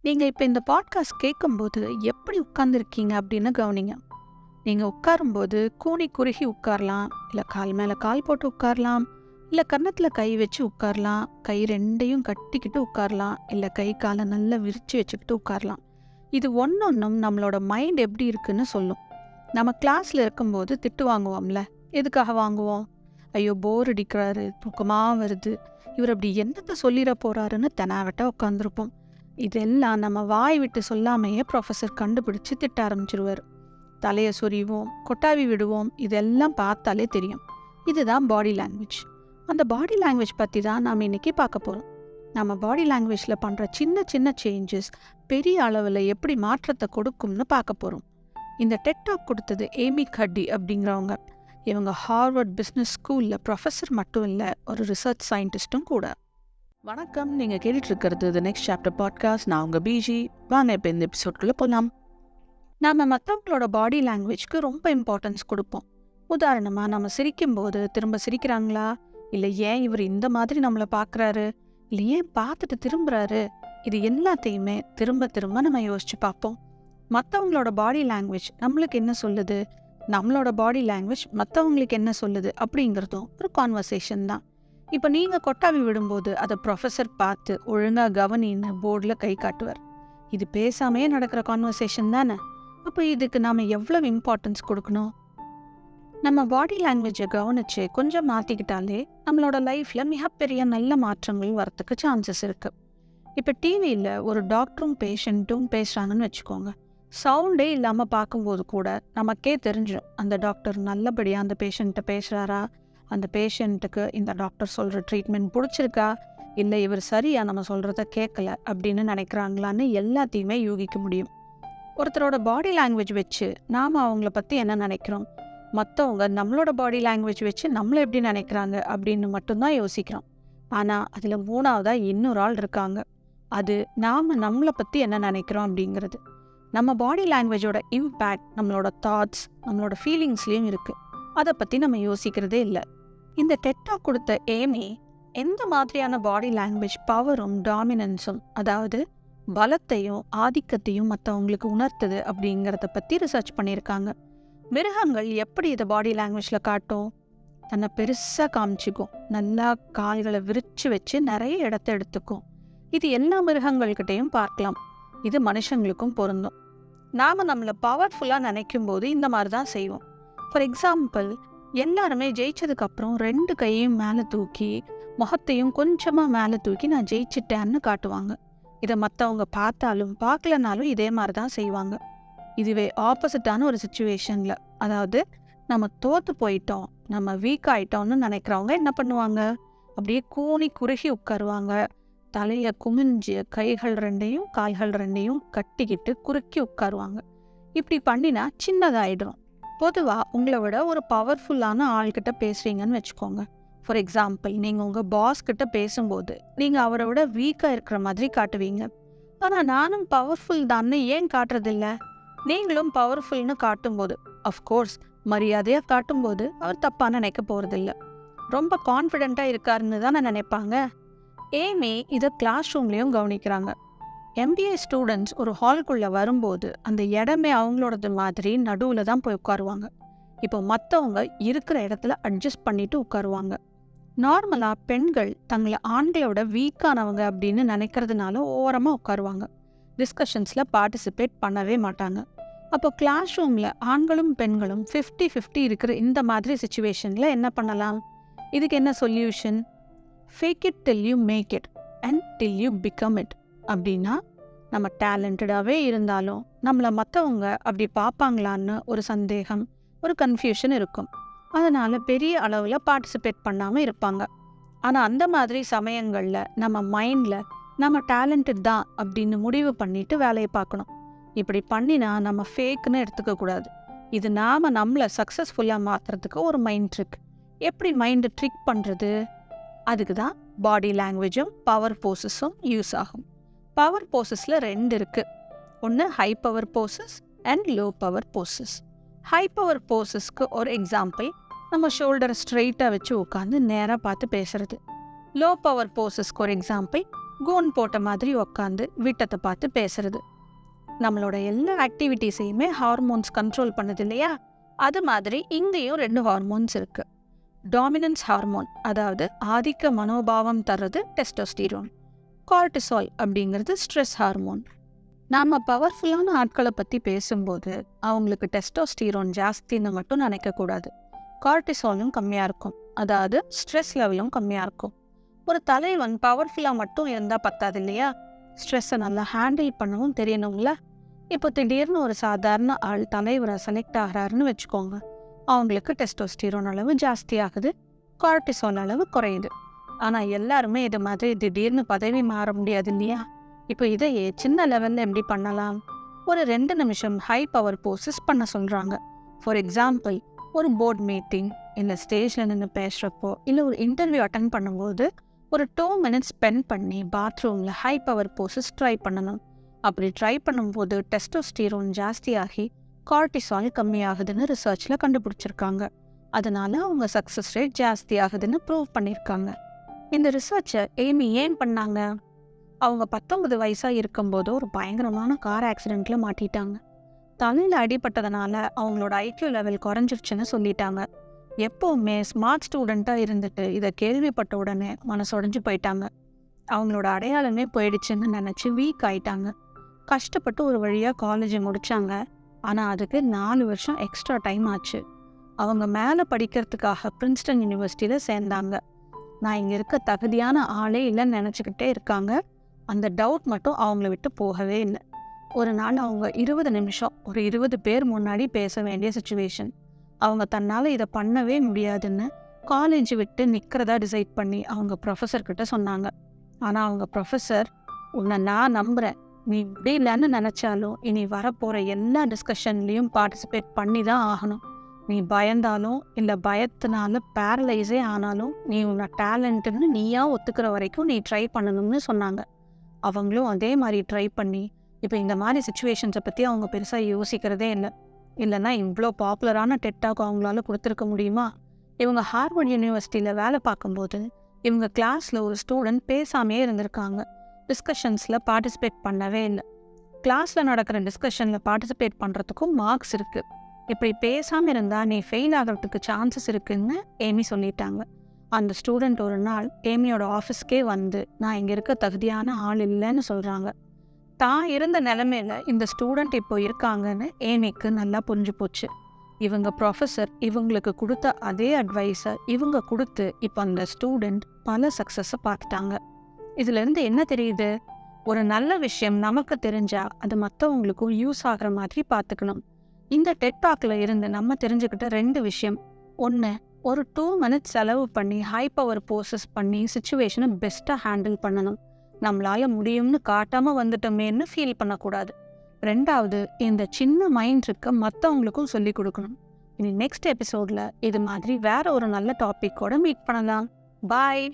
நீங்கள் இப்போ இந்த பாட்காஸ்ட் கேட்கும்போது எப்படி உட்கார்ந்துருக்கீங்க அப்படின்னு கவனிங்க. நீங்கள் உட்காரும்போது கூனி குறுகி உட்காரலாம், இல்லை கால் மேலே கால் போட்டு உட்காரலாம், இல்லை கன்னத்தில் கை வச்சு உட்காரலாம், கை ரெண்டையும் கட்டிக்கிட்டு உட்காரலாம், இல்லை கை காலை நல்லா விரித்து வச்சுக்கிட்டு உட்காரலாம். இது ஒன்றொன்றும் நம்மளோட மைண்ட் எப்படி இருக்குன்னு சொல்லும். நம்ம கிளாஸில் இருக்கும்போது திட்டு வாங்குவோம்ல, எதுக்காக வாங்குவோம்? ஐயோ போர் அடிக்கிறாரு, தூக்கமாக வருது, இவர் அப்படி என்னத்தை சொல்லிட போகிறாருன்னு தெனாவட்ட உட்காந்துருப்போம். இதெல்லாம் நம்ம வாய் விட்டு சொல்லாமையே ப்ரொஃபஸர் கண்டுபிடிச்சு திட்ட ஆரம்பிச்சிருவார். தலையை சொறிவோம், கொட்டாவி விடுவோம், இதெல்லாம் பார்த்தாலே தெரியும். இதுதான் பாடி லாங்குவேஜ். அந்த பாடி லாங்குவேஜ் பற்றி தான் நாம் இன்றைக்கி பார்க்க போகிறோம். நம்ம பாடி லாங்குவேஜில் பண்ணுற சின்ன சின்ன சேஞ்சஸ் பெரிய அளவில் எப்படி மாற்றத்தை கொடுக்கும்னு பார்க்க போகிறோம். இந்த டெட் டாக் கொடுத்தது ஏமி கட்டி அப்படிங்கிறவங்க. இவங்க ஹார்வர்ட் பிஸ்னஸ் ஸ்கூலில் ப்ரொஃபஸர் மட்டும் இல்லை, ஒரு ரிசர்ச் சயின்டிஸ்ட்டும் கூட. வணக்கம், நீங்கள் கேட்டுட்ருக்கிறது தி நெக்ஸ்ட் சாப்டர் பாட்காஸ்ட். நான் உங்கள் பிஜி. வாங்க இப்போ இந்த எபிசோட்குள்ளே போகலாம். நம்ம மற்றவங்களோட பாடி லாங்குவேஜ்க்கு ரொம்ப இம்பார்ட்டன்ஸ் கொடுப்போம். உதாரணமாக, நம்ம சிரிக்கும்போது திரும்ப சிரிக்கிறாங்களா, இல்லை ஏன் இவர் இந்த மாதிரி நம்மளை பார்க்குறாரு, இல்லை ஏன் பார்த்துட்டு திரும்புகிறாரு, இது எல்லாத்தையுமே திரும்ப திரும்ப நம்ம யோசித்து பார்ப்போம். மற்றவங்களோட பாடி லாங்குவேஜ் நம்மளுக்கு என்ன சொல்லுது, நம்மளோட பாடி லாங்குவேஜ் மற்றவங்களுக்கு என்ன சொல்லுது அப்படிங்கிறதும் ஒரு கான்வர்சேஷன் தான். இப்போ நீங்கள் கொட்டாவி விடும்போது அதை ப்ரொஃபஸர் பார்த்து ஒழுங்காக கவனின்னு போர்டில் கை காட்டுவார். இது பேசாமே நடக்கிற கான்வர்சேஷன் தானே. அப்போ இதுக்கு நாம் எவ்வளவு இம்பார்ட்டன்ஸ் கொடுக்கணும்? நம்ம பாடி லாங்குவேஜை கவனித்து கொஞ்சம் மாற்றிக்கிட்டாலே நம்மளோட லைஃப்பில் மிகப்பெரிய நல்ல மாற்றங்கள் வரத்துக்கு சான்சஸ் இருக்குது. இப்போ டிவியில் ஒரு டாக்டரும் பேஷண்ட்டும் பேசுகிறாங்கன்னு வச்சுக்கோங்க. சவுண்டே இல்லாமல் பார்க்கும்போது கூட நமக்கே தெரிஞ்சிடும் அந்த டாக்டர் நல்லபடியாக அந்த பேஷண்ட்டை பேசுகிறாரா, அந்த பேஷண்ட்டுக்கு இந்த டாக்டர் சொல்கிற ட்ரீட்மெண்ட் பிடிச்சிருக்கா, இல்லை இவர் சரியாக நம்ம சொல்கிறத கேட்கல அப்படின்னு நினைக்கிறாங்களான்னு எல்லாத்தையுமே யூகிக்க முடியும். ஒருத்தரோட பாடி லாங்குவேஜ் வச்சு நாம் அவங்கள பற்றி என்ன நினைக்கிறோம், மற்றவங்க நம்மளோட பாடி லாங்குவேஜ் வச்சு நம்மளை எப்படி நினைக்கிறாங்க அப்படின்னு மட்டும்தான் யோசிக்கிறோம். ஆனால் அதில் மூணாவதாக இன்னொரு ஆள் இருக்காங்க. அது நாம் நம்மளை பற்றி என்ன நினைக்கிறோம் அப்படிங்கிறது. நம்ம பாடி லாங்குவேஜோட இம்பேக்ட் நம்மளோட தாட்ஸ், நம்மளோட ஃபீலிங்ஸ்லேயும் இருக்குது. அதை பற்றி நம்ம யோசிக்கிறதே இல்லை. இந்த டெட் டாக் கொடுத்த ஏமி எந்த மாதிரியான பாடி லாங்குவேஜ் பவரும் டாமினன்ஸும், அதாவது பலத்தையும் ஆதிக்கத்தையும் மற்றவங்களுக்கு உணர்த்துது அப்படிங்கிறத பற்றி ரிசர்ச் பண்ணியிருக்காங்க. மிருகங்கள் எப்படி இதை பாடி லாங்குவேஜில் காட்டும்? தன்னை பெருசாக காமிச்சிக்கும், நல்லா கால்களை விரித்து வச்சு நிறைய இடத்த எடுத்துக்கும். இது எல்லா மிருகங்கள்கிட்டையும் பார்க்கலாம். இது மனுஷங்களுக்கும் பொருந்தும். நாம் நம்மளை பவர்ஃபுல்லாக நினைக்கும் போது இந்த மாதிரி தான் செய்வோம். ஃபார் எக்ஸாம்பிள், எல்லாருமே ஜெயிச்சதுக்கப்புறம் 2 கையையும் மேலே தூக்கி முகத்தையும் கொஞ்சமாக மேலே தூக்கி நான் ஜெயிச்சிட்டேன்னு காட்டுவாங்க. இதை மற்றவங்க பார்த்தாலும் பார்க்கலனாலும் இதே மாதிரி தான் செய்வாங்க. இதுவே ஆப்போசிட்டான ஒரு சுச்சுவேஷனில், அதாவது நம்ம தோற்று போயிட்டோம், நம்ம வீக் ஆகிட்டோம்னு நினைக்கிறவங்க என்ன பண்ணுவாங்க, அப்படியே கூனி குறுகி உட்காருவாங்க. தலையை குமிஞ்சு கைகள் ரெண்டையும் கால்கள் ரெண்டையும் கட்டிக்கிட்டு குறுக்கி உட்காருவாங்க. இப்படி பண்ணினா சின்னதாயிடும். பொதுவாக உங்களை விட ஒரு பவர்ஃபுல்லான ஆள்கிட்ட பேசுகிறீங்கன்னு வச்சுக்கோங்க. ஃபார் எக்ஸாம்பிள், நீங்கள் உங்கள் பாஸ்கிட்ட பேசும்போது நீங்கள் அவரை விட வீக்காக இருக்கிற மாதிரி காட்டுவீங்க. ஆனால் நானும் பவர்ஃபுல் தான்னு ஏன் காட்டுறதில்ல? நீங்களும் பவர்ஃபுல்னு காட்டும்போது, அஃப்கோர்ஸ் மரியாதையாக காட்டும்போது அவர் தப்பாக நினைக்க போகிறதில்ல, ரொம்ப கான்ஃபிடெண்ட்டாக இருக்காருன்னு தானே நினைப்பாங்க. ஏமி இதை கிளாஸ் ரூம்லேயும் கவனிக்கிறாங்க. MBA ஸ்டூடெண்ட்ஸ் ஒரு ஹால்குள்ளே வரும்போது அந்த இடமே அவங்களோடது மாதிரி நடுவில் தான் போய் உட்காருவாங்க. இப்போ மற்றவங்க இருக்கிற இடத்துல அட்ஜஸ்ட் பண்ணிட்டு உட்காருவாங்க. நார்மலாக பெண்கள் தங்களை ஆண்களோட வீக்கானவங்க அப்படின்னு நினைக்கிறதுனால ஓரமாக உட்காருவாங்க. டிஸ்கஷன்ஸில் பார்ட்டிசிபேட் பண்ணவே மாட்டாங்க. அப்போ கிளாஸ் ரூமில் ஆண்களும் பெண்களும் 50-50 இருக்கிற இந்த மாதிரி சுச்சுவேஷனில் என்ன பண்ணலாம்? இதுக்கு என்ன solution? Fake it till you make it and till you become it. அப்படின்னா, நம்ம டேலண்டடாகவே இருந்தாலும் நம்மளை மற்றவங்க அப்படி பார்ப்பாங்களான்னு ஒரு சந்தேகம், ஒரு கன்ஃபியூஷன் இருக்கும். அதனால் பெரிய அளவில் பார்ட்டிசிபேட் பண்ணாமல் இருப்பாங்க. ஆனால் அந்த மாதிரி சமயங்களில் நம்ம மைண்டில் நம்ம டேலண்டட் தான் அப்படின்னு முடிவு பண்ணிட்டு வேலையை பார்க்கணும். இப்படி பண்ணினா நம்ம ஃபேக்குன்னு எடுத்துக்கக்கூடாது. இது நாம் நம்மளை சக்ஸஸ்ஃபுல்லாக மாற்றுறதுக்கு ஒரு மைண்ட் ட்ரிக். எப்படி மைண்டை ட்ரிக் பண்ணுறது? அதுக்கு தான் பாடி லாங்குவேஜும் பவர் போசஸும் யூஸ் ஆகும். பவர் போசஸில் 2 இருக்குது. ஒன்று high power poses and low power poses. High power போசஸ்க்கு ஒரு எக்ஸாம்பிள், நம்ம ஷோல்டரை ஸ்ட்ரெயிட்டாக வச்சு உட்காந்து நேராக பார்த்து பேசுறது. லோ பவர் போசஸ்க்கு ஒரு எக்ஸாம்பிள், கோன் போட்ட மாதிரி உக்காந்து விட்டத்தை பார்த்து பேசுறது. நம்மளோட எல்லா ஆக்டிவிட்டீஸையுமே ஹார்மோன்ஸ் கண்ட்ரோல் பண்ணுது இல்லையா? அது மாதிரி இங்கேயும் 2 ஹார்மோன்ஸ் இருக்கு. டாமினன்ஸ் ஹார்மோன், அதாவது ஆதிக்க மனோபாவம் தர்றது டெஸ்டோஸ்டிரோன். கார்டிசால் அப்படிங்கிறது ஸ்ட்ரெஸ் ஹார்மோன். நாம் பவர்ஃபுல்லான ஆட்களை பற்றி பேசும்போது அவங்களுக்கு டெஸ்டோஸ்டிரோன் ஜாஸ்தின்னு மட்டும் நினைக்கக்கூடாது. கார்டிசாலும் கம்மியாக இருக்கும், அதாவது ஸ்ட்ரெஸ் லெவலும் கம்மியாக இருக்கும். ஒரு தலைவன் பவர்ஃபுல்லாக மட்டும் இருந்தால் பத்தாது இல்லையா? ஸ்ட்ரெஸ்ஸை நல்லா ஹேண்டில் பண்ணவும் தெரியணும்ல. இப்போ திடீர்னு ஒரு சாதாரண ஆள் தலைவரை செலக்ட் ஆகிறாருன்னு வச்சுக்கோங்க. அவங்களுக்கு டெஸ்டோஸ்டிரோன் அளவு ஜாஸ்தி ஆகுது, கார்டிசால் அளவு குறையுது. ஆனால் எல்லாருமே இது மாதிரி திடீர்னு பதவி மாற முடியாது இல்லையா? இப்போ இதையே சின்ன லெவலில் எப்படி பண்ணலாம்? ஒரு 2 நிமிஷம் ஹை பவர் போசஸ் பண்ண சொல்கிறாங்க. ஃபார் எக்ஸாம்பிள், ஒரு போர்ட் மீட்டிங், இல்லை ஸ்டேஜில் நின்று பேசுகிறப்போ, இல்லை ஒரு இன்டர்வியூ அட்டன் பண்ணும்போது ஒரு 2 மினிட்ஸ் ஸ்பெண்ட் பண்ணி பாத்ரூமில் ஹை பவர் போசஸ் ட்ரை பண்ணணும். அப்படி ட்ரை பண்ணும்போது டெஸ்டோஸ்டிரோன் ஜாஸ்தியாகி கார்டிசால் கம்மியாகுதுன்னு ரிசர்ச்சில் கண்டுபிடிச்சிருக்காங்க. அதனால அவங்க சக்ஸஸ் ரேட் ஜாஸ்தி ஆகுதுன்னு ப்ரூவ் பண்ணியிருக்காங்க. இந்த ரிசர்ச்சை ஏமி ஏன் பண்ணாங்க? அவங்க 19 வயசாக இருக்கும்போது ஒரு பயங்கரமான கார் ஆக்சிடெண்ட்டில் மாட்டிட்டாங்க. தலையில் அடிபட்டதுனால அவங்களோட ஐக்யூ லெவல் குறைஞ்சிருச்சுன்னு சொல்லிட்டாங்க. எப்போவுமே ஸ்மார்ட் ஸ்டூடெண்ட்டாக இருந்துட்டு இதை கேள்விப்பட்ட உடனே மனசுடைஞ்சு போயிட்டாங்க. அவங்களோட அடையாளமே போயிடுச்சுன்னு நினச்சி வீக் ஆயிட்டாங்க. கஷ்டப்பட்டு ஒரு வழியாக காலேஜை முடித்தாங்க. ஆனால் அதுக்கு 4 வருஷம் எக்ஸ்ட்ரா டைம் ஆச்சு. அவங்க மேலே படிக்கிறதுக்காக பிரின்ஸ்டன் யூனிவர்சிட்டியில் சேர்ந்தாங்க. நான் இங்கே இருக்க தகுதியான ஆளே இல்லைன்னு நினச்சிக்கிட்டே இருக்காங்க. அந்த டவுட் மட்டும் அவங்கள விட்டு போகவே இல்லை. ஒரு நாள் அவங்க 20 நிமிஷம் ஒரு 20 பேர் முன்னாடி பேச வேண்டிய சுச்சுவேஷன். அவங்க தன்னால் இதை பண்ணவே முடியாதுன்னு காலேஜ் விட்டு நிற்கிறதா டிசைட் பண்ணி அவங்க ப்ரொஃபஸர்கிட்ட சொன்னாங்க. ஆனால் அவங்க ப்ரொஃபஸர், உன்னை நான் நம்புகிறேன், நீ முடியலன்னு நினச்சாலும் இனி வரப்போகிற எல்லா டிஸ்கஷன்லேயும் பார்ட்டிசிபேட் பண்ணி தான் ஆகணும். நீ பயந்தாலும் இல்லை பயத்தினால பேரலைஸே ஆனாலும் நீ உன்னை டேலண்ட்டுன்னு நீயா ஒத்துக்கிற வரைக்கும் நீ ட்ரை பண்ணணும்னு சொன்னாங்க. அவங்களும் அதே மாதிரி ட்ரை பண்ணி இப்போ இந்த மாதிரி சுச்சுவேஷன்ஸை பற்றி அவங்க பெருசாக யோசிக்கிறதே இல்லை. இல்லைன்னா இவ்வளோ பாப்புலரான டெட்டாக்கு அவங்களால கொடுத்துருக்க முடியுமா? இவங்க ஹார்வர்ட் யூனிவர்சிட்டியில் வேலை பார்க்கும்போது இவங்க கிளாஸில் ஒரு ஸ்டூடெண்ட் பேசாமே இருந்திருக்காங்க. டிஸ்கஷன்ஸில் பார்ட்டிசிபேட் பண்ணவே இல்லை. கிளாஸில் நடக்கிற டிஸ்கஷனில் பார்ட்டிசிபேட் பண்ணுறதுக்கும் மார்க்ஸ் இருக்குது. இப்படி பேசாமல் இருந்தால் நீ ஃபெயில் ஆகிறதுக்கு சான்சஸ் இருக்குன்னு ஏமி சொல்லிட்டாங்க. அந்த ஸ்டூடெண்ட் ஒரு நாள் ஏமியோட ஆஃபீஸ்க்கே வந்து நான் இங்கே இருக்க தகுதியான ஆள் இல்லைன்னு சொல்கிறாங்க. தான் இருந்த நிலைமையில இந்த ஸ்டூடெண்ட் இப்போ இருக்காங்கன்னு ஏமிக்கு நல்லா புரிஞ்சு போச்சு. இவங்க ப்ரொஃபஸர் இவங்களுக்கு கொடுத்த அதே அட்வைஸை இவங்க கொடுத்து இப்போ அந்த ஸ்டூடெண்ட் பல சக்ஸஸை பார்த்துட்டாங்க. இதுலேருந்து என்ன தெரியுது? ஒரு நல்ல விஷயம் நமக்கு தெரிஞ்சா அது மற்றவங்களுக்கும் யூஸ் ஆகிற மாதிரி பார்த்துக்கணும். இந்த டெட் டாக்ல இருந்து நம்ம தெரிஞ்சுக்கிட்ட 2 விஷயம். 1, ஒரு 2 மினிட்ஸ் செலவு பண்ணி ஹை பவர் போசஸ் பண்ணி சுச்சுவேஷனை பெஸ்ட்டாக ஹேண்டில் பண்ணணும். நம்மளால முடியும்னு காட்டாமல் வந்துட்டோமேன்னு ஃபீல் பண்ணக்கூடாது. 2வது, இந்த சின்ன மைண்ட் ட்ரிக்கை மற்றவங்களுக்கும் சொல்லி கொடுக்கணும். இனி நெக்ஸ்ட் எபிசோடில் இது மாதிரி வேற ஒரு நல்ல டாப்பிக்கோட மீட் பண்ணலாம். பாய்.